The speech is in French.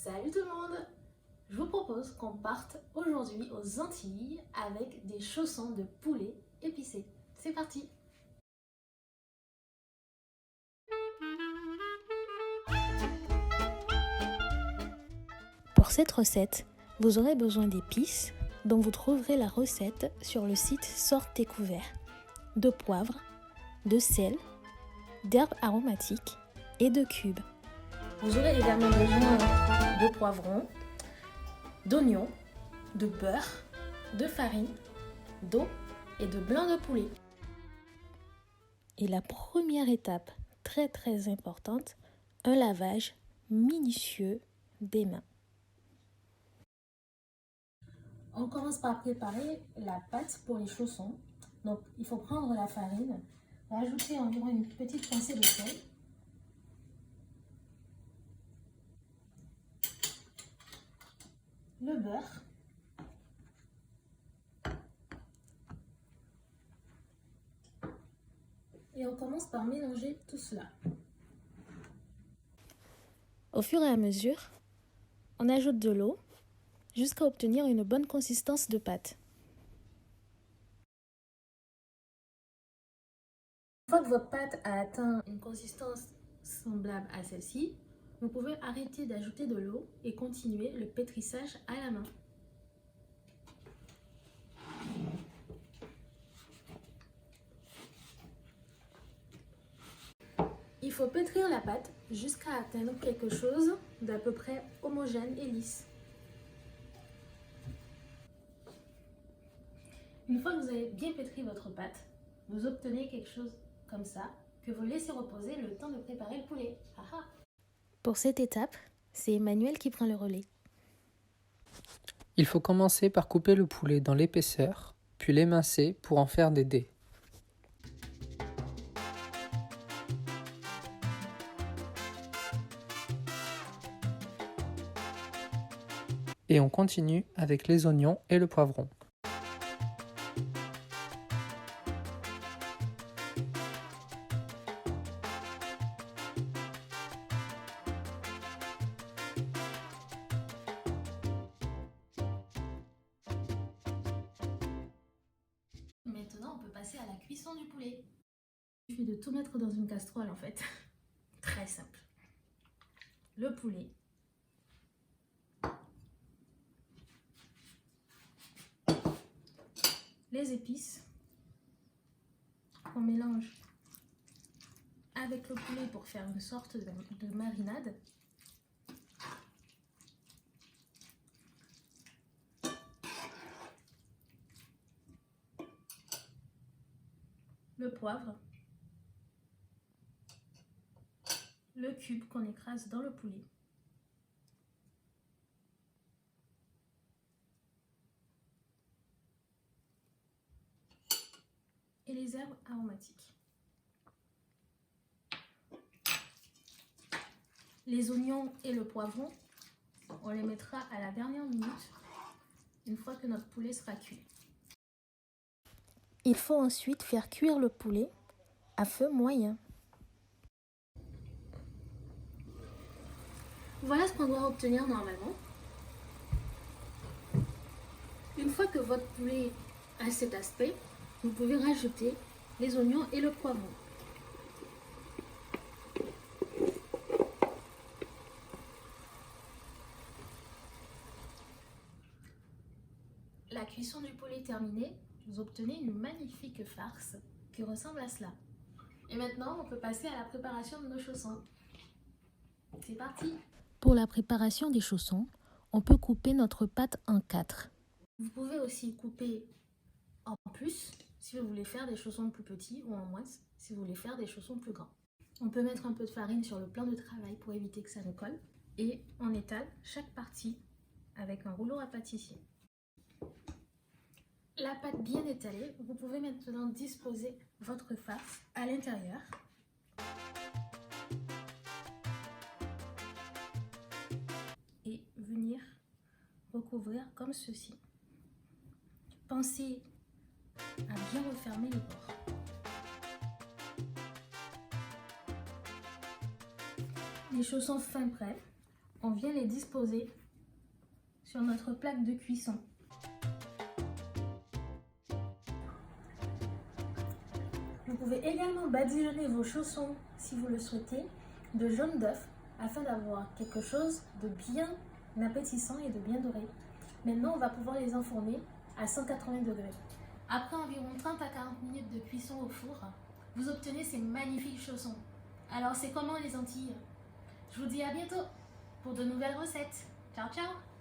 Salut tout le monde! Je vous propose qu'on parte aujourd'hui aux Antilles avec des chaussons de poulet épicés. C'est parti! Pour cette recette, vous aurez besoin d'épices, dont vous trouverez la recette sur le site Sortes Découvert, de poivre, de sel, d'herbes aromatiques et de cubes. Vous aurez également besoin de poivrons, d'oignons, de beurre, de farine, d'eau et de blanc de poulet. Et la première étape, très importante, un lavage minutieux des mains. On commence par préparer la pâte pour les chaussons. Donc il faut prendre la farine, rajouter environ une petite pincée de sel, le beurre, et on commence par mélanger tout cela. Au fur et à mesure, on ajoute de l'eau jusqu'à obtenir une bonne consistance de pâte. Une fois que votre pâte a atteint une consistance semblable à celle-ci, vous pouvez arrêter d'ajouter de l'eau et continuer le pétrissage à la main. Il faut pétrir la pâte jusqu'à atteindre quelque chose d'à peu près homogène et lisse. Une fois que vous avez bien pétri votre pâte, vous obtenez quelque chose comme ça, que vous laissez reposer le temps de préparer le poulet. Aha. Pour cette étape, c'est Emmanuel qui prend le relais. Il faut commencer par couper le poulet dans l'épaisseur, puis l'émincer pour en faire des dés. Et on continue avec les oignons et le poivron. Maintenant, on peut passer à la cuisson du poulet. Il suffit de tout mettre dans une casserole en fait. Très simple. Le poulet. Les épices qu'on mélange avec le poulet pour faire une sorte de marinade. Le poivre, le cube qu'on écrase dans le poulet, et les herbes aromatiques. Les oignons et le poivron, on les mettra à la dernière minute, une fois que notre poulet sera cuit. Il faut ensuite faire cuire le poulet à feu moyen. Voilà ce qu'on doit obtenir normalement. Une fois que votre poulet a cet aspect, vous pouvez rajouter les oignons et le poivron. La cuisson du poulet terminée, vous obtenez une magnifique farce qui ressemble à cela. Et maintenant, on peut passer à la préparation de nos chaussons. C'est parti! Pour la préparation des chaussons, on peut couper notre pâte en 4. Vous pouvez aussi couper en plus si vous voulez faire des chaussons plus petits ou en moins si vous voulez faire des chaussons plus grands. On peut mettre un peu de farine sur le plan de travail pour éviter que ça ne colle et on étale chaque partie avec un rouleau à pâtissier. La pâte bien étalée, vous pouvez maintenant disposer votre farce à l'intérieur. Et venir recouvrir comme ceci. Pensez à bien refermer les bords. Les chaussons fin prêts, on vient les disposer sur notre plaque de cuisson. Vous pouvez également badigeonner vos chaussons, si vous le souhaitez, de jaune d'œuf afin d'avoir quelque chose de bien appétissant et de bien doré. Maintenant, on va pouvoir les enfourner à 180 degrés. Après environ 30 à 40 minutes de cuisson au four, vous obtenez ces magnifiques chaussons. Alors, c'est comment les Antilles? Je vous dis à bientôt pour de nouvelles recettes. Ciao, ciao!